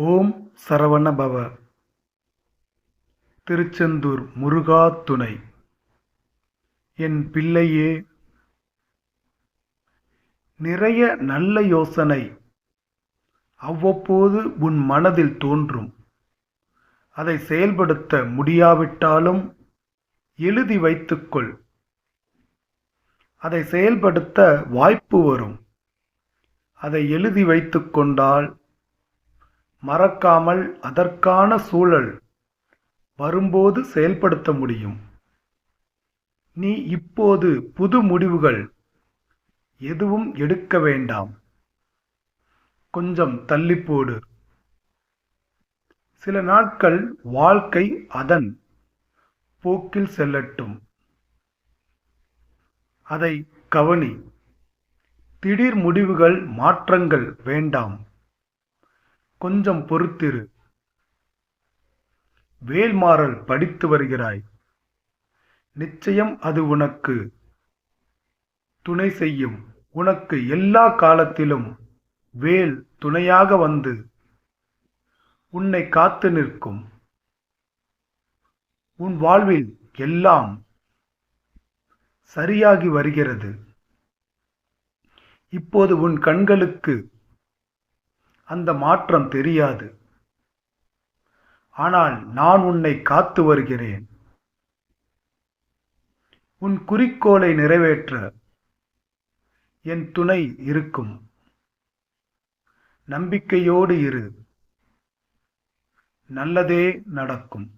ஓம் சரவண பவ. திருச்செந்தூர் முருகா துணை. என் பிள்ளையே, நிறைய நல்ல யோசனை அவ்வப்போது உன் மனதில் தோன்றும். அதை செயல்படுத்த முடியாவிட்டாலும் எழுதி வைத்துக்கொள். அதை செயல்படுத்த வாய்ப்பு வரும். அதை எழுதி வைத்துக் கொண்டால் மறக்காமல் அதற்கான சூழல் வரும்போது செயல்படுத்த முடியும். நீ இப்போது புது முடிவுகள் எதுவும் எடுக்க வேண்டாம். கொஞ்சம் தள்ளிப்போடு. சில நாட்கள் வாழ்க்கை அதன் போக்கில் செல்லட்டும். அதை கவனி. திடீர் முடிவுகள், மாற்றங்கள் வேண்டாம். கொஞ்சம் பொறுத்திரு. வேல்மாறல் படித்து வருகிறாய். நிச்சயம் அது உனக்கு துணை செய்யும். உனக்கு எல்லா காலத்திலும் வேல் துணையாக வந்து உன்னை காத்து நிற்கும். உன் வாழ்வில் எல்லாம் சரியாகி வருகிறது. இப்போது உன் கண்களுக்கு அந்த மாற்றம் தெரியாது. ஆனால் நான் உன்னை காத்து வருகிறேன். உன் குறிக்கோளை நிறைவேற்ற என் துணை இருக்கும். நம்பிக்கையோடு இரு. நல்லதே நடக்கும்.